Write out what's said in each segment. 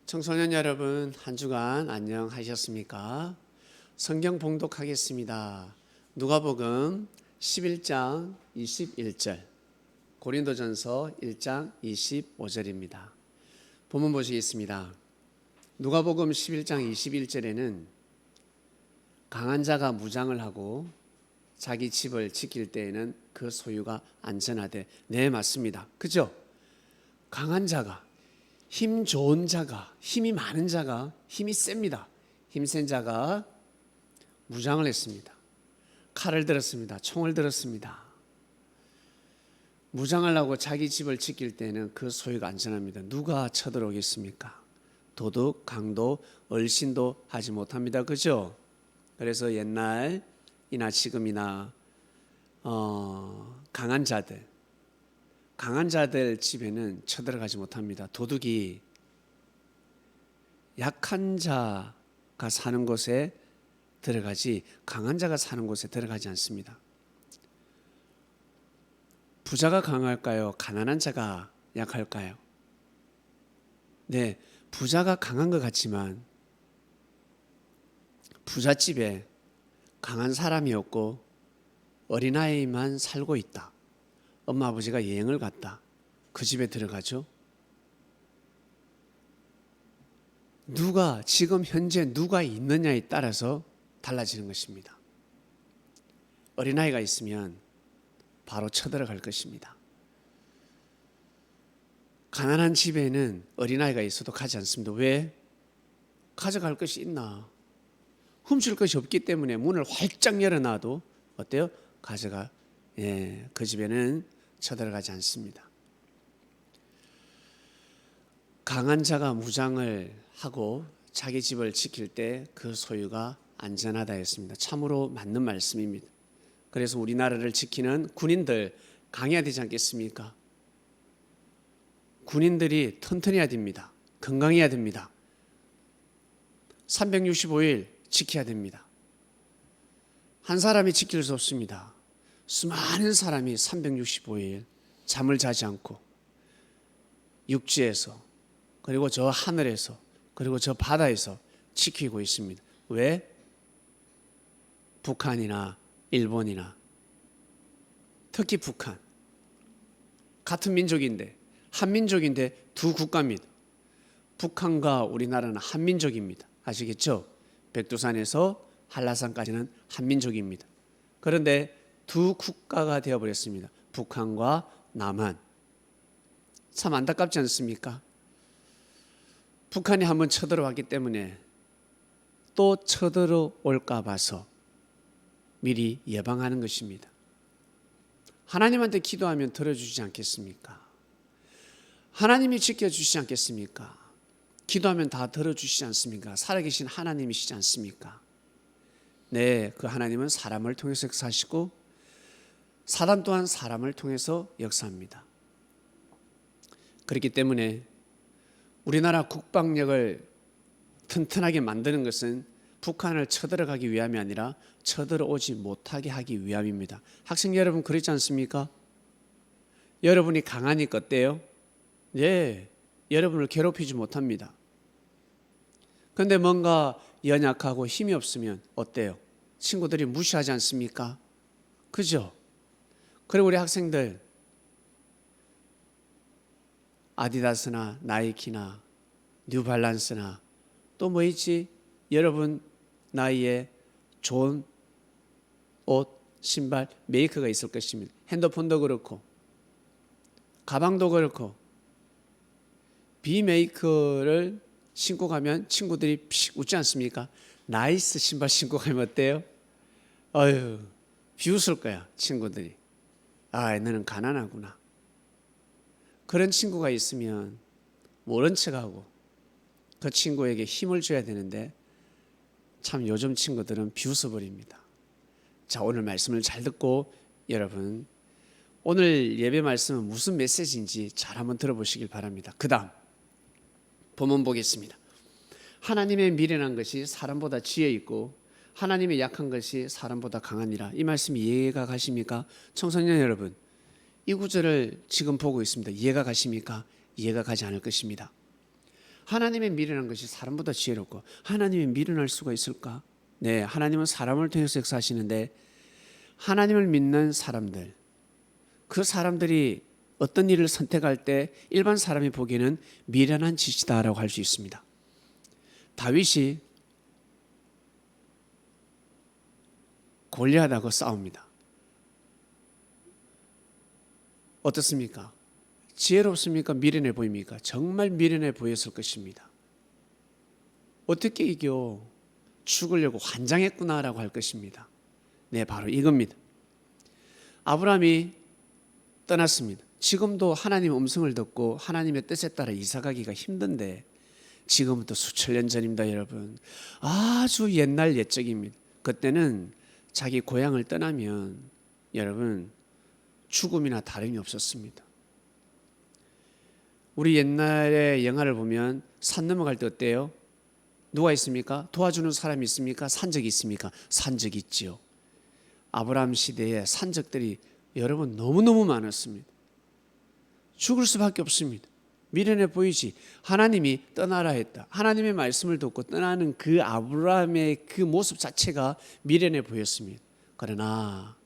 청소년 여러분, 한 주간 안녕하셨습니까? 성경 봉독하겠습니다. 누가복음 11장 21절, 고린도전서 1장 25절입니다. 본문 보시겠습니다. 누가복음 11장 21절에는 강한 자가 무장을 하고 자기 집을 지킬 때에는 그 소유가 안전하되, 네, 맞습니다. 그죠? 강한 자가, 힘 좋은 자가, 힘이 많은 자가, 힘이 셉니다. 힘센 자가 무장을 했습니다. 칼을 들었습니다. 총을 들었습니다. 무장을 하고 자기 집을 지킬 때는 그 소유가 안전합니다. 누가 쳐들어오겠습니까? 도둑, 강도, 얼씬도 하지 못합니다. 그죠? 그래서 옛날이나 지금이나 강한 자들 집에는 쳐들어가지 못합니다. 도둑이 약한 자가 사는 곳에 들어가지 강한 자가 사는 곳에 들어가지 않습니다. 부자가 강할까요? 가난한 자가 약할까요? 네, 부자가 강한 것 같지만 부잣집에 강한 사람이 없고 어린아이만 살고 있다. 엄마 아버지가 여행을 갔다. 그 집에 들어가죠. 지금 현재 누가 있느냐에 따라서 달라지는 것입니다. 어린아이가 있으면 바로 쳐들어갈 것입니다. 가난한 집에는 어린아이가 있어도 가지 않습니다. 왜? 가져갈 것이 있나? 훔칠 것이 없기 때문에 문을 활짝 열어놔도 어때요? 그 집에는 쳐들어가지 않습니다. 강한 자가 무장을 하고 자기 집을 지킬 때 그 소유가 안전하다 했습니다. 참으로 맞는 말씀입니다. 그래서 우리나라를 지키는 군인들 강해야 되지 않겠습니까? 군인들이 튼튼해야 됩니다. 건강해야 됩니다. 365일 지켜야 됩니다. 한 사람이 지킬 수 없습니다. 수많은 사람이 365일 잠을 자지 않고 육지에서, 그리고 저 하늘에서, 그리고 저 바다에서 지키고 있습니다. 왜? 북한이나 일본이나, 특히 북한, 같은 민족인데, 한민족인데 두 국가입니다. 북한과 우리나라는 한민족입니다. 아시겠죠? 백두산에서 한라산까지는 한민족입니다. 그런데 두 국가가 되어버렸습니다. 북한과 남한. 참 안타깝지 않습니까? 북한이 한번 쳐들어왔기 때문에 또 쳐들어올까 봐서 미리 예방하는 것입니다. 하나님한테 기도하면 들어주지 않겠습니까? 하나님이 지켜주시지 않겠습니까? 기도하면 다 들어주시지 않습니까? 살아계신 하나님이시지 않습니까? 네, 그 하나님은 사람을 통해서 역사하시고 사람 또한 사람을 통해서 역사합니다. 그렇기 때문에 우리나라 국방력을 튼튼하게 만드는 것은 북한을 쳐들어가기 위함이 아니라 쳐들어오지 못하게 하기 위함입니다. 학생 여러분, 그렇지 않습니까? 여러분이 강하니까 어때요? 예, 여러분을 괴롭히지 못합니다. 그런데 뭔가 연약하고 힘이 없으면 어때요? 친구들이 무시하지 않습니까? 그죠? 그리고 우리 학생들 아디다스나 나이키나 뉴발란스나 또 뭐 있지? 여러분 나이에 좋은 옷, 신발, 메이커가 있을 것입니다. 핸드폰도 그렇고 가방도 그렇고 비메이커를 신고 가면 친구들이 픽 웃지 않습니까? 나이스 신발 신고 가면 어때요? 비웃을 거야, 친구들이. 아, 너는 가난하구나. 그런 친구가 있으면 모른 척하고 그 친구에게 힘을 줘야 되는데 참 요즘 친구들은 비웃어버립니다. 자, 오늘 말씀을 잘 듣고 여러분, 오늘 예배 말씀은 무슨 메시지인지 잘 한번 들어보시길 바랍니다. 그 다음 본문 보겠습니다. 하나님의 미련한 것이 사람보다 지혜 있고 하나님의 약한 것이 사람보다 강하니라. 이 말씀이 이해가 가십니까? 청소년 여러분, 이 구절을 지금 보고 있습니다. 이해가 가십니까? 이해가 가지 않을 것입니다. 하나님의 미련한 것이 사람보다 지혜롭고 하나님이 미련할 수가 있을까? 네, 하나님은 사람을 통해서 역사하시는데 하나님을 믿는 사람들, 그 사람들이 어떤 일을 선택할 때 일반 사람이 보기에는 미련한 짓이다라고 할 수 있습니다. 다윗이 골리앗하고 싸웁니다. 어떻습니까? 지혜롭습니까? 미련해 보입니까? 정말 미련해 보였을 것입니다. 어떻게 이겨? 죽으려고 환장했구나라고 할 것입니다. 네, 바로 이겁니다. 아브라함이 떠났습니다. 지금도 하나님의 음성을 듣고 하나님의 뜻에 따라 이사가기가 힘든데 지금부터 수천 년 전입니다, 여러분. 아주 옛날 옛적입니다. 그때는 자기 고향을 떠나면 여러분 죽음이나 다름이 없었습니다. 우리 옛날에 영화를 보면 산 넘어갈 때 어때요? 누가 있습니까? 도와주는 사람이 있습니까? 산적이 있습니까? 산적이 있지요. 아브라함 시대에 산적들이 여러분 너무너무 많았습니다. 죽을 수밖에 없습니다. 미련해 보이지. 하나님이 떠나라 했다. 하나님의 말씀을 듣고 떠나는 그 아브라함의 그 모습 자체가 미련해 보였습니다. 그러나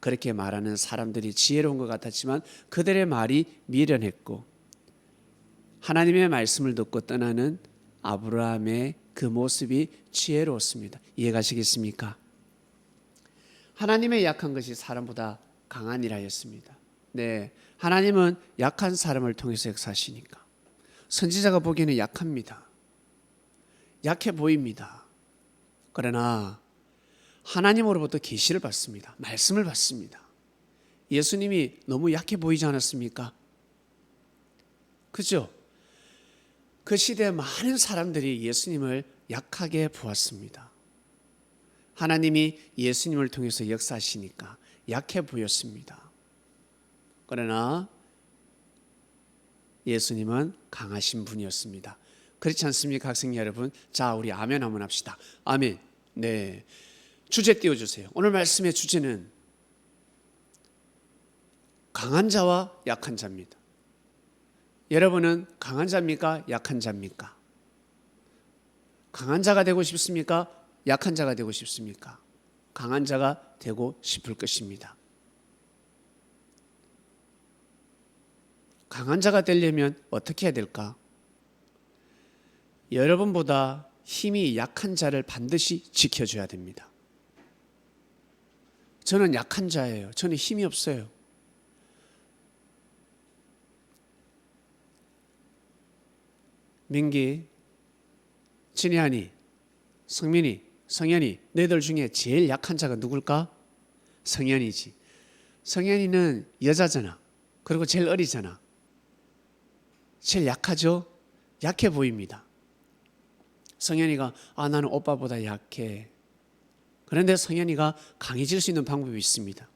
그렇게 말하는 사람들이 지혜로운 것 같았지만 그들의 말이 미련했고 하나님의 말씀을 듣고 떠나는 아브라함의 그 모습이 지혜로웠습니다. 이해가시겠습니까? 하나님의 약한 것이 사람보다 강한 이라였습니다. 네, 하나님은 약한 사람을 통해서 역사하시니까 선지자가 보기에는 약합니다. 약해 보입니다. 그러나 하나님으로부터 계시를 받습니다. 말씀을 받습니다. 예수님이 너무 약해 보이지 않았습니까? 그죠? 그 시대에 많은 사람들이 예수님을 약하게 보았습니다. 하나님이 예수님을 통해서 역사하시니까 약해 보였습니다. 그러나 예수님은 강하신 분이었습니다. 그렇지 않습니까, 학생 여러분? 자, 우리 아멘 한번 합시다. 아멘. 네, 주제 띄워주세요. 오늘 말씀의 주제는 강한 자와 약한 자입니다. 여러분은 강한 자입니까? 약한 자입니까? 강한 자가 되고 싶습니까? 약한 자가 되고 싶습니까? 강한 자가 되고 싶을 것입니다. 강한 자가 되려면 어떻게 해야 될까? 여러분보다 힘이 약한 자를 반드시 지켜줘야 됩니다. 저는 약한 자예요. 저는 힘이 없어요. 민기, 진희안이, 성민이, 성현이, 너희들 중에 제일 약한 자가 누굴까? 성현이지. 성현이는 여자잖아. 그리고 제일 어리잖아. 제일 약하죠? 약해 보입니다. 성현이가 나는 오빠보다 약해. 그런데 성현이가 강해질 수 있는 방법이 있습니다.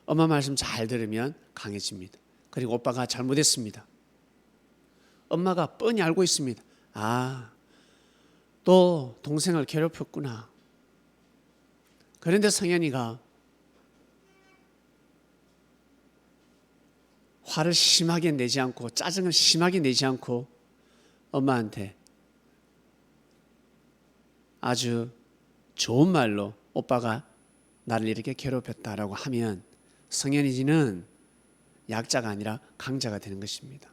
엄마 말씀 잘 들으면 강해집니다. 그리고 오빠가 잘못했습니다. 엄마가 뻔히 알고 있습니다. 또 동생을 괴롭혔구나. 그런데 성현이가 화를 심하게 내지 않고 짜증을 심하게 내지 않고 엄마한테 아주 좋은 말로 오빠가 나를 이렇게 괴롭혔다라고 하면 성현이는 약자가 아니라 강자가 되는 것입니다.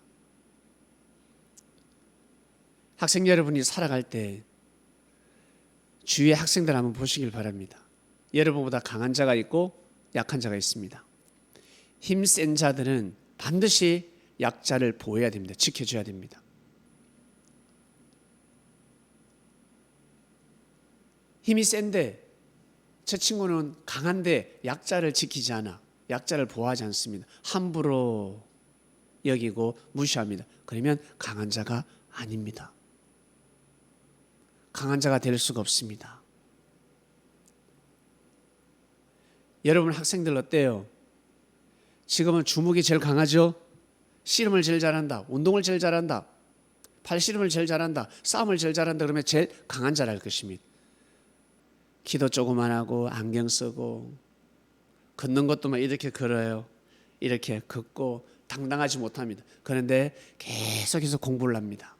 학생 여러분이 살아갈 때 주위의 학생들 한번 보시길 바랍니다. 여러분보다 강한 자가 있고 약한 자가 있습니다. 힘센 자들은 반드시 약자를 보호해야 됩니다. 지켜줘야 됩니다. 힘이 센데 저 친구는 강한데 약자를 지키지 않아. 약자를 보호하지 않습니다. 함부로 여기고 무시합니다. 그러면 강한 자가 아닙니다. 강한 자가 될 수가 없습니다. 여러분 학생들 어때요? 지금은 주먹이 제일 강하죠? 씨름을 제일 잘한다. 운동을 제일 잘한다. 팔씨름을 제일 잘한다. 싸움을 제일 잘한다. 그러면 제일 강한 자랄 것입니다. 키도 조그만하고 안경 쓰고 걷는 것도 막 이렇게 걸어요. 이렇게 걷고 당당하지 못합니다. 그런데 계속해서 공부를 합니다.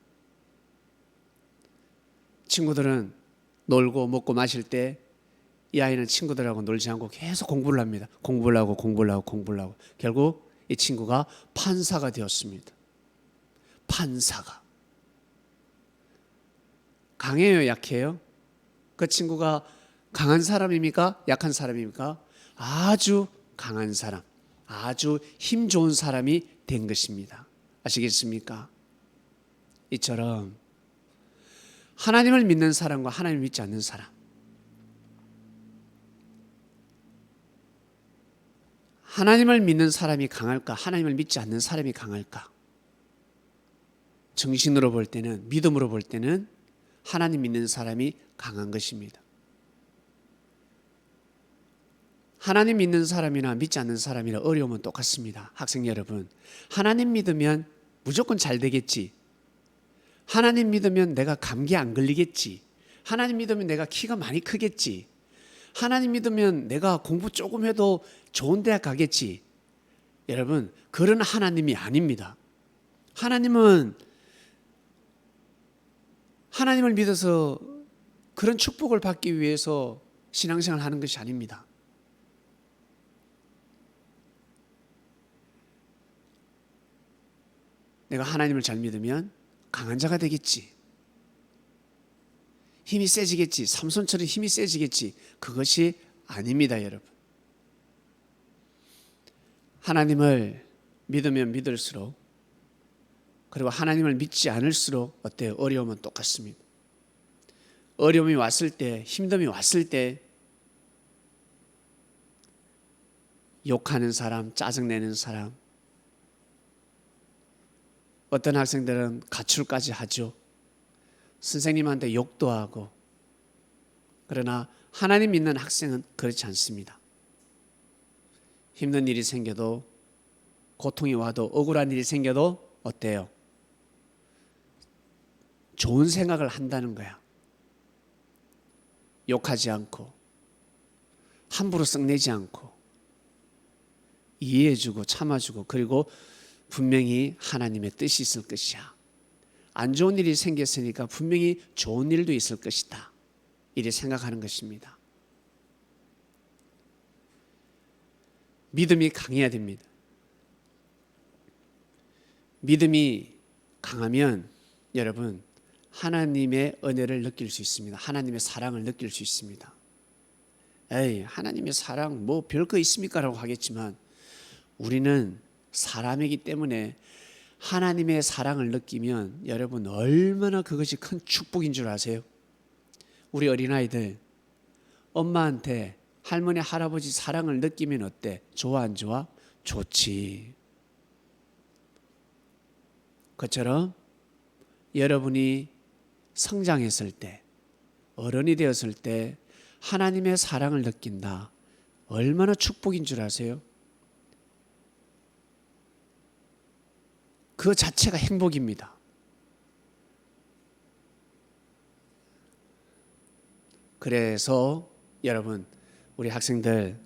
친구들은 놀고 먹고 마실 때 이 아이는 친구들하고 놀지 않고 계속 공부를 합니다. 공부를 하고 공부를 하고 공부를 하고 결국 이 친구가 판사가 되었습니다. 판사가. 강해요, 약해요? 그 친구가 강한 사람입니까? 약한 사람입니까? 아주 강한 사람, 아주 힘 좋은 사람이 된 것입니다. 아시겠습니까? 이처럼 하나님을 믿는 사람과 하나님을 믿지 않는 사람, 하나님을 믿는 사람이 강할까? 하나님을 믿지 않는 사람이 강할까? 정신으로 볼 때는, 믿음으로 볼 때는 하나님 믿는 사람이 강한 것입니다. 하나님 믿는 사람이나 믿지 않는 사람이나 어려움은 똑같습니다. 학생 여러분, 하나님 믿으면 무조건 잘 되겠지. 하나님 믿으면 내가 감기 안 걸리겠지. 하나님 믿으면 내가 키가 많이 크겠지. 하나님 믿으면 내가 공부 조금 해도 좋은 대학 가겠지. 여러분, 그런 하나님이 아닙니다. 하나님은 하나님을 믿어서 그런 축복을 받기 위해서 신앙생활을 하는 것이 아닙니다. 내가 하나님을 잘 믿으면 강한 자가 되겠지. 힘이 세지겠지. 삼손처럼 힘이 세지겠지. 그것이 아닙니다, 여러분. 하나님을 믿으면 믿을수록, 그리고 하나님을 믿지 않을수록 어때요? 어려움은 똑같습니다. 어려움이 왔을 때, 힘듦이 왔을 때 욕하는 사람, 짜증내는 사람, 어떤 학생들은 가출까지 하죠. 선생님한테 욕도 하고. 그러나 하나님 믿는 학생은 그렇지 않습니다. 힘든 일이 생겨도, 고통이 와도, 억울한 일이 생겨도 어때요? 좋은 생각을 한다는 거야. 욕하지 않고, 함부로 썩내지 않고, 이해해주고 참아주고, 그리고 분명히 하나님의 뜻이 있을 것이야. 안 좋은 일이 생겼으니까 분명히 좋은 일도 있을 것이다. 이렇게 생각하는 것입니다. 믿음이 강해야 됩니다. 믿음이 강하면 여러분 하나님의 은혜를 느낄 수 있습니다. 하나님의 사랑을 느낄 수 있습니다. 에이, 하나님의 사랑 뭐 별거 있습니까? 라고 하겠지만 우리는 사람이기 때문에 하나님의 사랑을 느끼면 여러분 얼마나 그것이 큰 축복인 줄 아세요? 우리 어린아이들 엄마한테 할머니 할아버지 사랑을 느끼면 어때? 좋아 안 좋아? 좋지. 그처럼 여러분이 성장했을 때, 어른이 되었을 때 하나님의 사랑을 느낀다. 얼마나 축복인 줄 아세요? 그 자체가 행복입니다. 그래서 여러분, 우리 학생들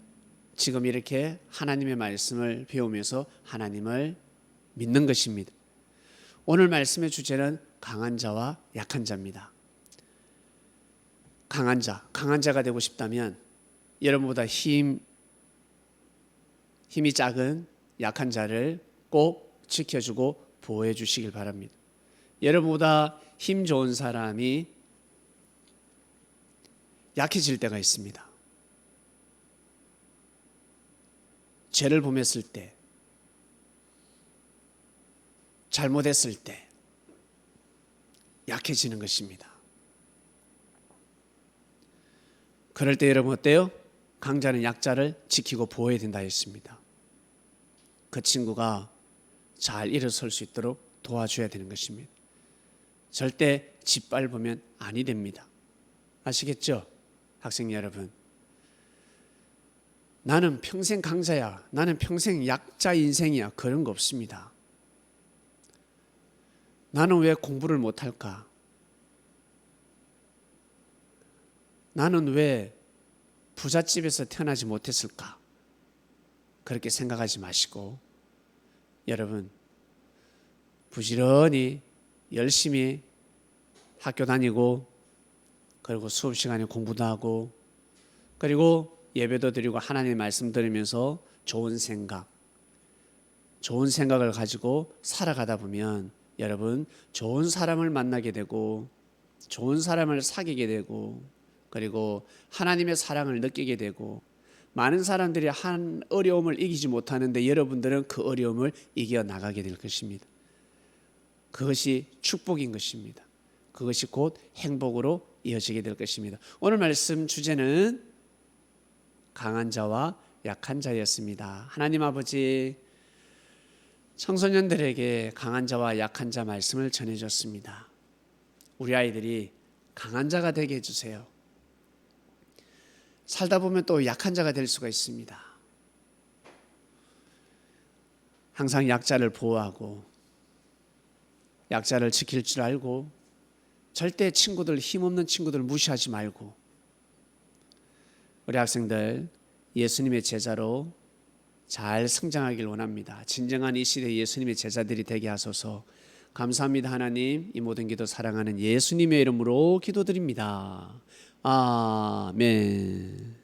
지금 이렇게 하나님의 말씀을 배우면서 하나님을 믿는 것입니다. 오늘 말씀의 주제는 강한 자와 약한 자입니다. 강한 자가 되고 싶다면 여러분보다 힘이 작은 약한 자를 꼭 지켜주고 보호해 주시길 바랍니다. 여러분보다 힘 좋은 사람이 약해질 때가 있습니다. 죄를 범했을 때, 잘못했을 때 약해지는 것입니다. 그럴 때 여러분 어때요? 강자는 약자를 지키고 보호해야 된다 했습니다. 그 친구가 잘 일어설 수 있도록 도와줘야 되는 것입니다. 절대 짓밟으면 아니 됩니다. 아시겠죠? 학생 여러분. 나는 평생 강자야. 나는 평생 약자 인생이야. 그런 거 없습니다. 나는 왜 공부를 못할까? 나는 왜 부잣집에서 태어나지 못했을까? 그렇게 생각하지 마시고 여러분 부지런히 열심히 학교 다니고 그리고 수업 시간에 공부도 하고, 그리고 예배도 드리고 하나님의 말씀 들으면서 좋은 생각을 가지고 살아가다 보면 여러분 좋은 사람을 만나게 되고 좋은 사람을 사귀게 되고 그리고 하나님의 사랑을 느끼게 되고, 많은 사람들이 한 어려움을 이기지 못하는데 여러분들은 그 어려움을 이겨 나가게 될 것입니다. 그것이 축복인 것입니다. 그것이 곧 행복으로 이어지게 될 것입니다. 오늘 말씀 주제는 강한 자와 약한 자였습니다. 하나님 아버지, 청소년들에게 강한 자와 약한 자 말씀을 전해줬습니다. 우리 아이들이 강한 자가 되게 해주세요. 살다 보면 또 약한 자가 될 수가 있습니다. 항상 약자를 보호하고 약자를 지킬 줄 알고, 절대 힘없는 친구들 무시하지 말고, 우리 학생들 예수님의 제자로 잘 성장하길 원합니다. 진정한 이 시대 예수님의 제자들이 되게 하소서. 감사합니다. 하나님, 이 모든 기도 사랑하는 예수님의 이름으로 기도드립니다. 아멘.